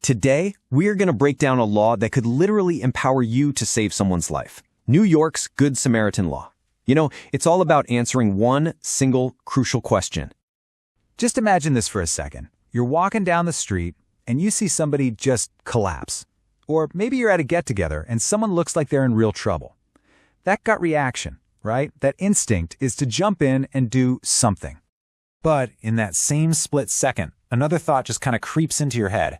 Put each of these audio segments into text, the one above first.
Today, we're going to break down a law that could literally empower you to save someone's life. New York's Good Samaritan Law. You know, it's all about answering one single crucial question. Just imagine this for a second. You're walking down the street and you see somebody just collapse. Or maybe you're at a get-together and someone looks like they're in real trouble. That gut reaction, right? That instinct is to jump in and do something. But in that same split second, another thought just kind of creeps into your head.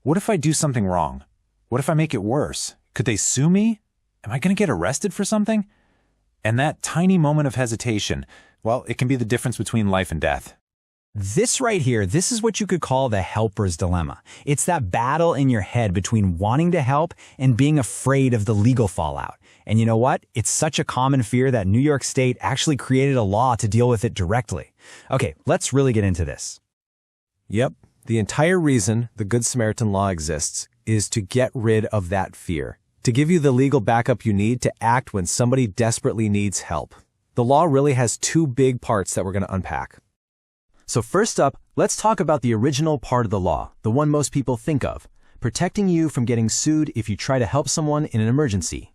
What if I do something wrong? What if I make it worse? Could they sue me? Am I going to get arrested for something? And that tiny moment of hesitation, well, it can be the difference between life and death. This right here, this is what you could call the helper's dilemma. It's that battle in your head between wanting to help and being afraid of the legal fallout. And you know what? It's such a common fear that New York State actually created a law to deal with it directly. Okay, let's really get into this. Yep, the entire reason the Good Samaritan Law exists is to get rid of that fear, to give you the legal backup you need to act when somebody desperately needs help. The law really has two big parts that we're going to unpack. So first up, let's talk about the original part of the law, the one most people think of, protecting you from getting sued if you try to help someone in an emergency.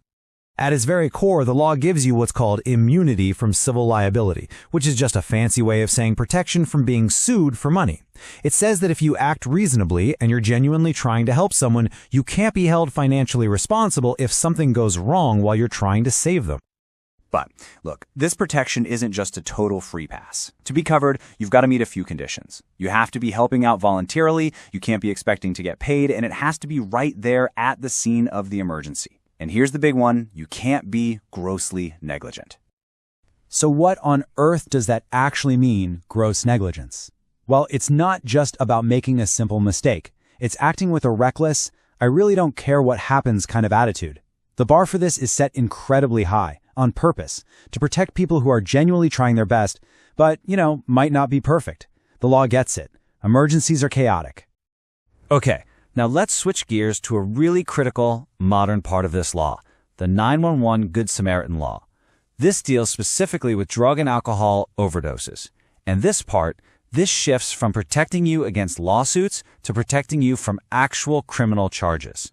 At its very core, the law gives you what's called immunity from civil liability, which is just a fancy way of saying protection from being sued for money. It says that if you act reasonably and you're genuinely trying to help someone, you can't be held financially responsible if something goes wrong while you're trying to save them. But look, this protection isn't just a total free pass. To be covered, you've got to meet a few conditions. You have to be helping out voluntarily, you can't be expecting to get paid, and it has to be right there at the scene of the emergency. And here's the big one, you can't be grossly negligent. So what on earth does that actually mean, gross negligence? Well, it's not just about making a simple mistake. It's acting with a reckless, I really don't care what happens kind of attitude. The bar for this is set incredibly high, on purpose, to protect people who are genuinely trying their best, but, might not be perfect. The law gets it. Emergencies are chaotic. Okay, now let's switch gears to a really critical, modern part of this law, the 911 Good Samaritan Law. This deals specifically with drug and alcohol overdoses. And this shifts from protecting you against lawsuits to protecting you from actual criminal charges.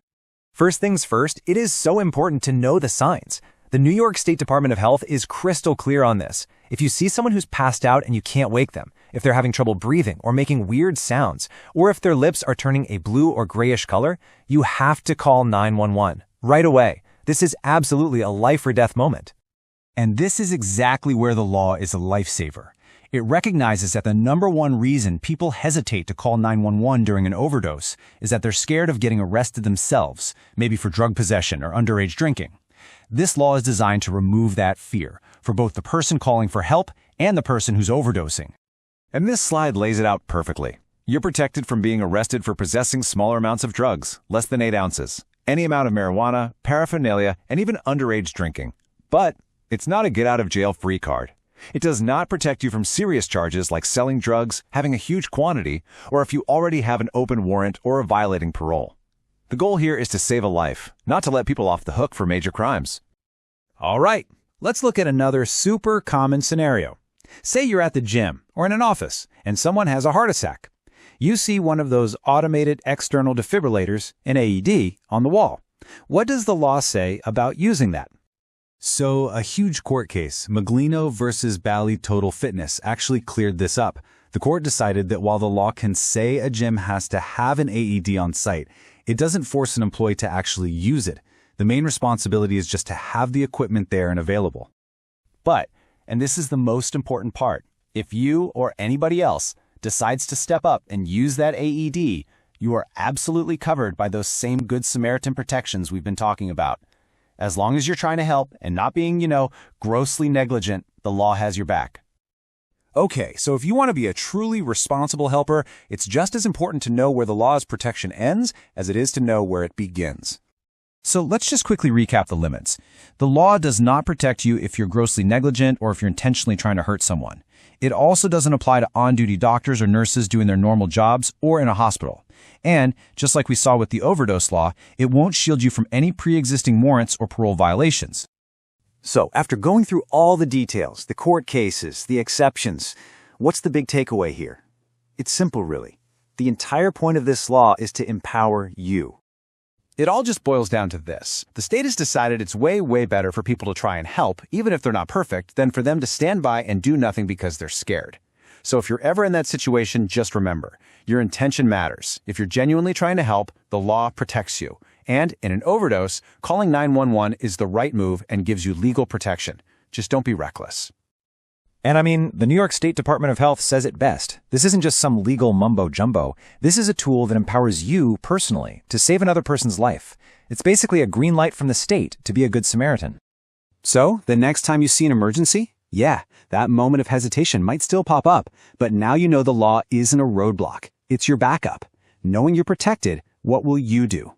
First things first, it is so important to know the signs. The New York State Department of Health is crystal clear on this. If you see someone who's passed out and you can't wake them, if they're having trouble breathing or making weird sounds, or if their lips are turning a blue or grayish color, you have to call 911 right away. This is absolutely a life or death moment. And this is exactly where the law is a lifesaver. It recognizes that the number one reason people hesitate to call 911 during an overdose is that they're scared of getting arrested themselves, maybe for drug possession or underage drinking. This law is designed to remove that fear for both the person calling for help and the person who's overdosing. And this slide lays it out perfectly. You're protected from being arrested for possessing smaller amounts of drugs, less than 8 ounces, any amount of marijuana, paraphernalia, and even underage drinking. But it's not a get-out-of-jail-free card. It does not protect you from serious charges like selling drugs, having a huge quantity, or if you already have an open warrant or are violating parole. The goal here is to save a life, not to let people off the hook for major crimes. All right, let's look at another super common scenario. Say you're at the gym or in an office and someone has a heart attack. You see one of those automated external defibrillators, an AED, on the wall. What does the law say about using that? So a huge court case, Maglino versus Bally Total Fitness, actually cleared this up. The court decided that while the law can say a gym has to have an AED on site, it doesn't force an employee to actually use it. The main responsibility is just to have the equipment there and available. But, and this is the most important part, if you or anybody else decides to step up and use that AED, you are absolutely covered by those same Good Samaritan protections we've been talking about. As long as you're trying to help and not being, grossly negligent, the law has your back. Okay, so if you want to be a truly responsible helper, it's just as important to know where the law's protection ends as it is to know where it begins. So let's just quickly recap the limits. The law does not protect you if you're grossly negligent or if you're intentionally trying to hurt someone. It also doesn't apply to on-duty doctors or nurses doing their normal jobs or in a hospital. And, just like we saw with the overdose law, it won't shield you from any pre-existing warrants or parole violations. So, after going through all the details, the court cases, the exceptions, what's the big takeaway here? It's simple, really. The entire point of this law is to empower you. It all just boils down to this. The state has decided it's way, way better for people to try and help, even if they're not perfect, than for them to stand by and do nothing because they're scared. So if you're ever in that situation, just remember, your intention matters. If you're genuinely trying to help, the law protects you. And in an overdose, calling 911 is the right move and gives you legal protection. Just don't be reckless. And I mean, the New York State Department of Health says it best. This isn't just some legal mumbo-jumbo. This is a tool that empowers you personally to save another person's life. It's basically a green light from the state to be a Good Samaritan. So, the next time you see an emergency? Yeah, that moment of hesitation might still pop up, but now you know the law isn't a roadblock. It's your backup. Knowing you're protected, what will you do?